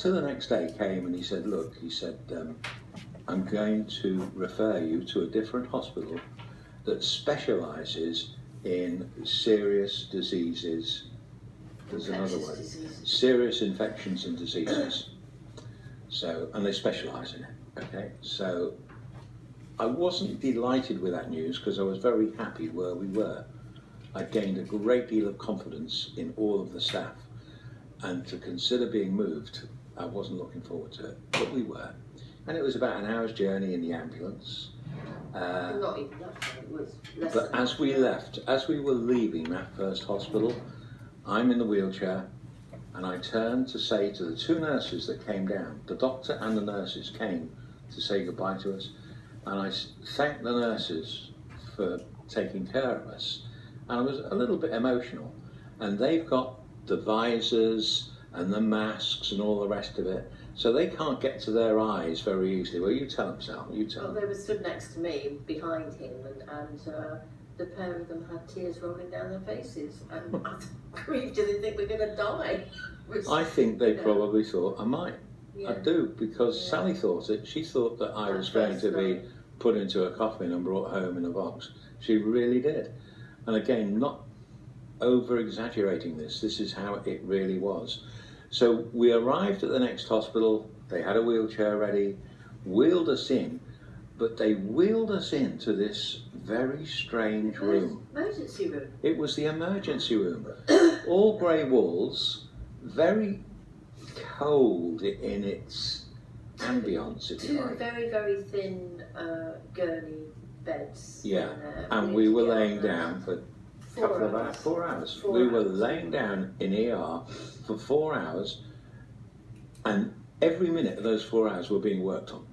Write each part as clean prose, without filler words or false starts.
doctor the next day came and he said, look, he said, I'm going to refer you to a different hospital that specialises in serious diseases. There's another word. Serious infections and diseases. So, and they specialise in it, okay? So I wasn't delighted with that news because I was very happy where we were. I gained a great deal of confidence in all of the staff, and to consider being moved, I wasn't looking forward to it, but we were. And it was about an hour's journey in the ambulance. Not even that, it was less But than as we left, as we were leaving that first hospital, I'm in the wheelchair, and I turned to say to the two nurses that came down, the doctor and the nurses came to say goodbye to us, and I thanked the nurses for taking care of us, and I was a little bit emotional. And they've got the visors and the masks and all the rest of it, so they can't get to their eyes very easily. Well, you tell them, Sal, you tell Well, them. they were stood next to me, behind him, and the pair of them had tears rolling down their faces. And I was grieved, do they think we're going to die? I think they probably thought I might. Yeah. I do, because Sally thought it. She thought that I was going to be put into a coffin and brought home in a box. She really did. And again, not over-exaggerating this. This is how it really was. So we arrived at the next hospital. They had a wheelchair ready, wheeled us in, but they wheeled us into this very strange room. Emergency room. It was the emergency room. All grey walls, very cold in its ambience, if you Two like. very, very thin gurney beds. Yeah, in there. and we were laying down for 4 hours. 4 We were hours. laying down in ER for 4 hours, and every minute of those 4 hours were being worked on.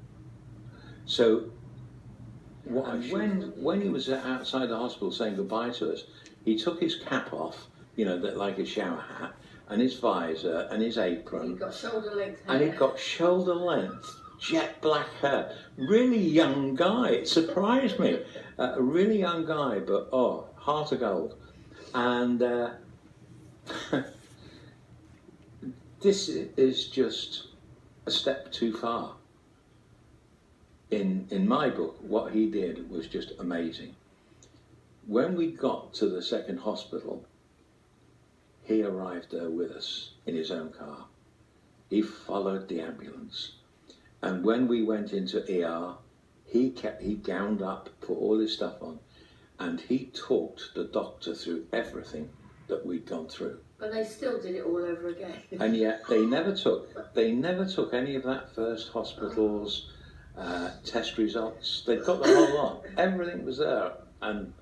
So when he was outside the hospital saying goodbye to us, he took his cap off, you know, that like a shower hat, and his visor and his apron. He got shoulder length hair. And he'd got shoulder length, jet black hair. Really young guy. It surprised me. A really young guy, but heart of gold. And this is just a step too far. In my book, what he did was just amazing. When we got to the second hospital, he arrived there with us in his own car. He followed the ambulance. And when we went into ER, he gowned up, put all his stuff on, and he talked the doctor through everything that we'd gone through. But they still did it all over again. And yet they never took any of that first hospital's test results. They got the whole lot. Everything was there. And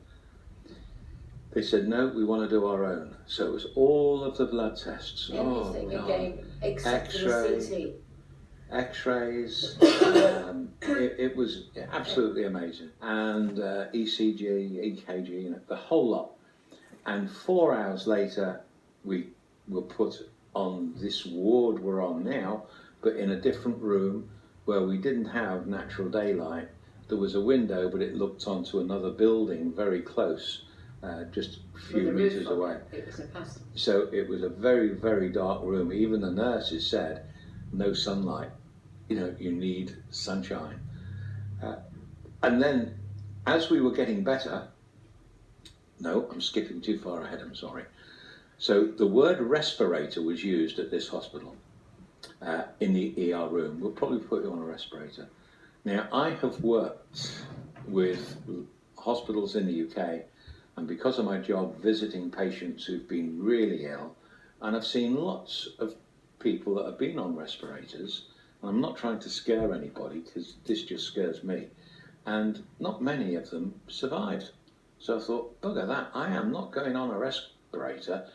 they said, no, we want to do our own. So it was all of the blood tests. Anything again, except for the CT. X-rays. It was absolutely amazing. And ECG, EKG, you know, the whole lot. And 4 hours later, we were put on this ward we're on now, but in a different room where we didn't have natural daylight. There was a window, but it looked onto another building very close. Just a few meters away. It was a pass. So it was a very, very dark room. Even the nurses said, no sunlight, you know, you need sunshine. And then as we were getting better, no, I'm skipping too far ahead, I'm sorry. So the word respirator was used at this hospital in the ER room. We'll probably put you on a respirator. Now, I have worked with hospitals in the UK, and because of my job visiting patients who've been really ill, and I've seen lots of people that have been on respirators, and I'm not trying to scare anybody because this just scares me, and not many of them survived. So I thought, bugger that, I am not going on a respirator,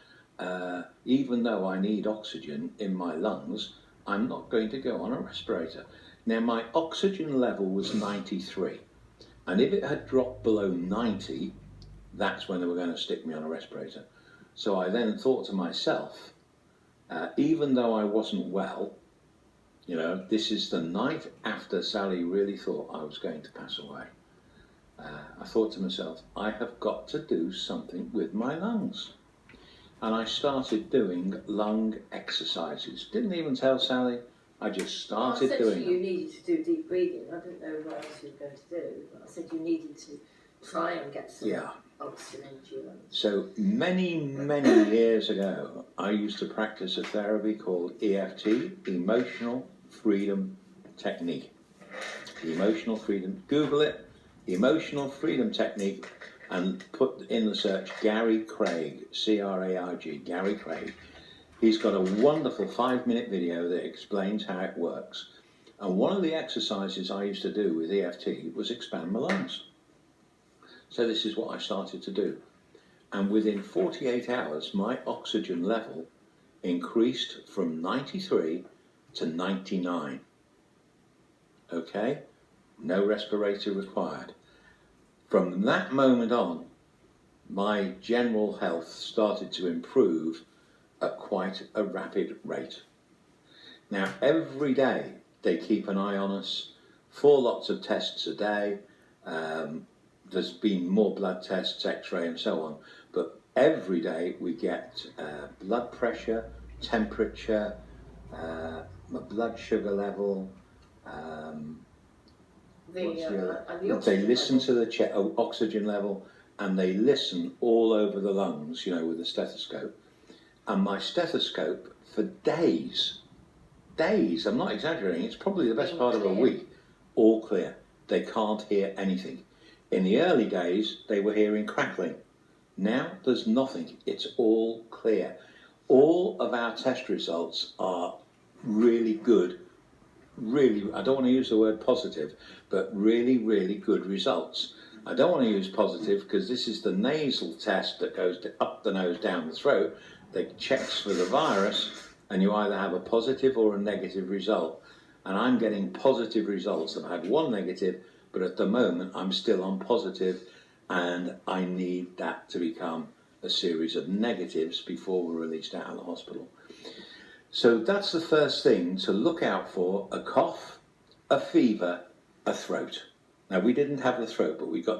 even though I need oxygen in my lungs, I'm not going to go on a respirator. Now my oxygen level was 93, and if it had dropped below 90, that's when they were going to stick me on a respirator. So I then thought to myself, even though I wasn't well, you know, this is the night after Sally really thought I was going to pass away. I thought to myself, I have got to do something with my lungs. And I started doing lung exercises. Didn't even tell Sally, I just Well, I started said to doing you, you them. needed to do deep breathing. I didn't know what else you were going to do. But I said you needed to try and get some Yeah. oxygen into your lungs. So many, many years ago, I used to practice a therapy called EFT, Emotional Freedom Technique. Emotional Freedom, Google it, Emotional Freedom Technique, and put in the search Gary Craig, C-R-A-I-G, Gary Craig. He's got a wonderful 5-minute video that explains how it works. And one of the exercises I used to do with EFT was expand my lungs. So this is what I started to do. And within 48 hours, my oxygen level increased from 93 to 99. Okay? No respirator required. From that moment on, my general health started to improve at quite a rapid rate. Now, every day they keep an eye on us, 4 lots of tests a day. There's been more blood tests, x-ray and so on, but every day we get blood pressure, temperature, my blood sugar level, And they oxygen listen level. to the oxygen level, and they listen all over the lungs, with a stethoscope. And my stethoscope for days, I'm not exaggerating, it's probably the best part of a week, all clear. They can't hear anything. In the early days, they were hearing crackling. Now there's nothing, it's all clear. All of our test results are really good, really, I don't want to use the word positive, but really, really good results. I don't want to use positive because this is the nasal test that goes up the nose, down the throat, that checks for the virus, and you either have a positive or a negative result. And I'm getting positive results. I've had one negative, but at the moment I'm still on positive, and I need that to become a series of negatives before we're released out of the hospital. So that's the first thing to look out for: a cough, a fever, a throat. Now, we didn't have the throat, but we got